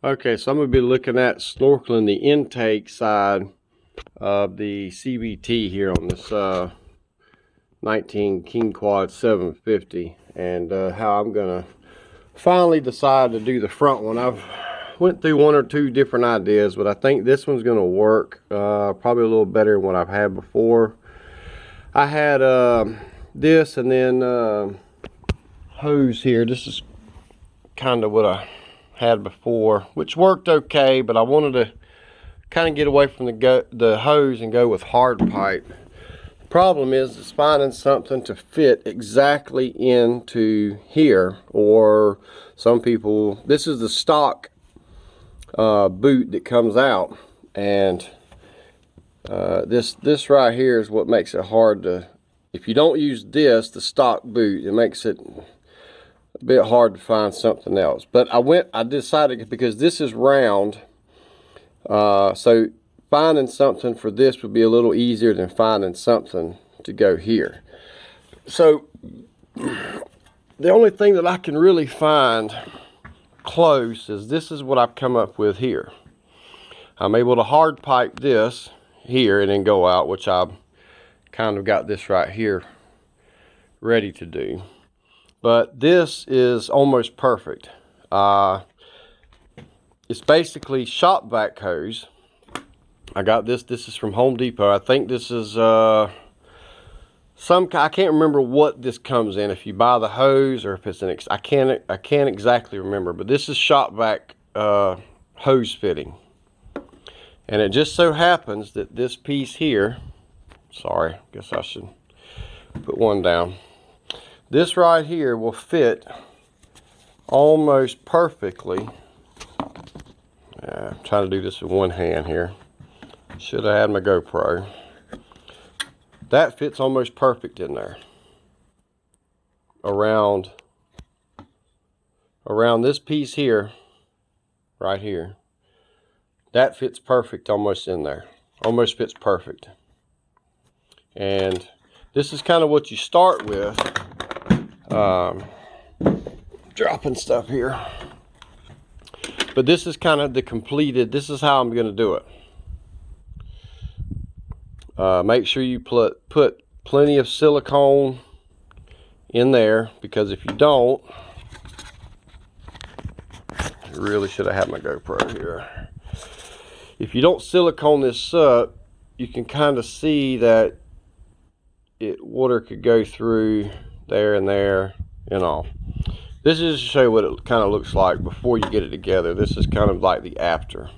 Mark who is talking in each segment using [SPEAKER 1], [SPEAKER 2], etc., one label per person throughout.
[SPEAKER 1] Okay, so I'm going to be looking at snorkeling the intake side of the CVT here on this 19 King Quad 750, and how I'm going to finally decide to do the front one. I've went through one or two different ideas, but I think this one's going to work probably a little better than what I've had before. I had this and then hose here. This is kind of what I had before, which worked okay, but I wanted to kind of get away from the hose and go with hard pipe. The problem is finding something to fit exactly into here, or some people, this is the stock boot that comes out, and this right here is what makes it hard to, if you don't use this, the stock boot, it makes it a bit hard to find something else. But I decided, because this is round, so finding something for this would be a little easier than finding something to go here. So the only thing that I can really find close is this is what I've come up with here. I'm able to hard pipe this here and then go out, which I've kind of got this right here ready to do. But this is almost perfect. It's basically shop vac hose. I got this. This is from Home Depot. I think this is I can't remember what this comes in. If you buy the hose or if it's an I can't exactly remember. But this is shop vac hose fitting, and it just so happens that this piece here. Sorry, guess I should put one down. This right here will fit almost perfectly. I'm trying to do this with one hand here. Should have had my GoPro. That fits almost perfect in there. Around this piece here, right here. That fits perfect almost in there. Almost fits perfect. And this is kind of what you start with. Dropping stuff here, but this is kind of the completed. This is how I'm going to do it. Make sure you put plenty of silicone in there, because if you don't, I really should have had my GoPro here. If you don't silicone this up, you can kind of see that water could go through there and there and all. This is to show you what it kind of looks like before you get it together. This is kind of like the after.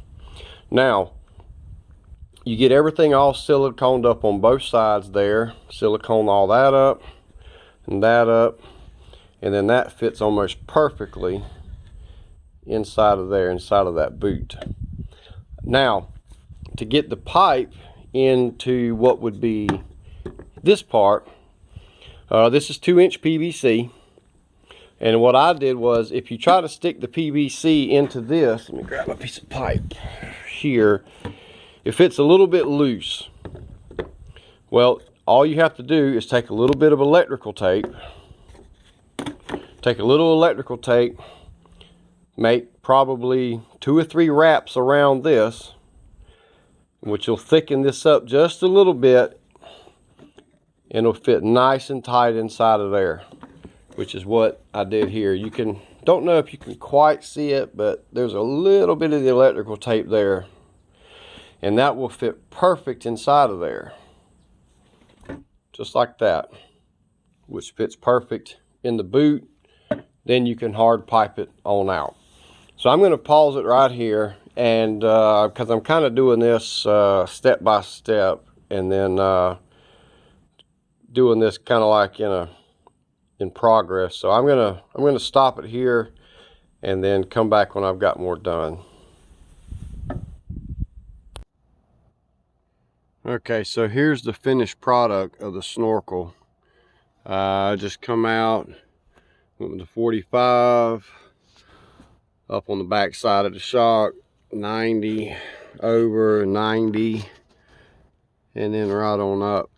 [SPEAKER 1] Now, you get everything all siliconed up on both sides there. Silicone all that up, and then that fits almost perfectly inside of there, inside of that boot. Now, to get the pipe into what would be this part, this is 2-inch PVC. And what I did was, if you try to stick the PVC into this, let me grab a piece of pipe here, it fits a little bit loose. Well, all you have to do is take a little bit of electrical tape, make probably 2 or 3 wraps around this, which will thicken this up just a little bit, and it'll fit nice and tight inside of there, which is what I did here. Don't know if you can quite see it, but there's a little bit of the electrical tape there, and that will fit perfect inside of there, just like that, which fits perfect in the boot. Then you can hard pipe it on out. So I'm going to pause it right here, and because I'm kind of doing this step by step, and then doing this kind of like in progress. So I'm gonna stop it here and then come back when I've got more done. Okay, so here's the finished product of the snorkel. I just come out, went with the 45 up on the back side of the shock, 90 over, 90, and then right on up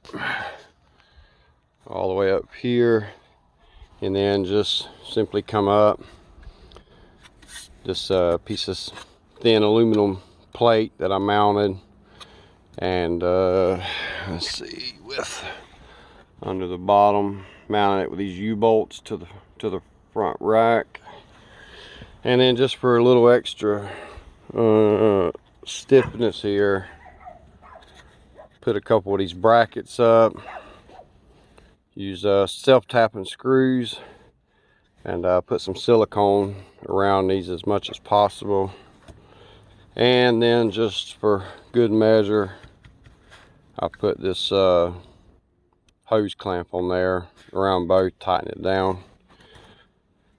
[SPEAKER 1] all the way up here, and then just simply come up this piece of thin aluminum plate that I mounted, and let's see, with under the bottom, mounted it with these U-bolts to the front rack, and then just for a little extra stiffness here, put a couple of these brackets up. Use self-tapping screws, and put some silicone around these as much as possible. And then just for good measure, I put this hose clamp on there around both, tighten it down.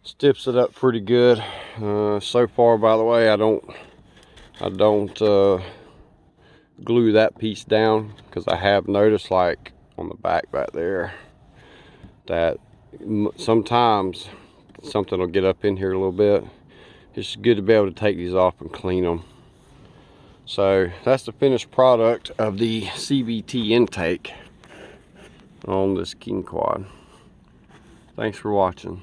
[SPEAKER 1] Stiffs it up pretty good. So far, by the way, I don't glue that piece down, because I have noticed, like on the back there, that sometimes something will get up in here a little bit. It's good to be able to take these off and clean them. So that's the finished product of the CVT intake on this King Quad. Thanks for watching.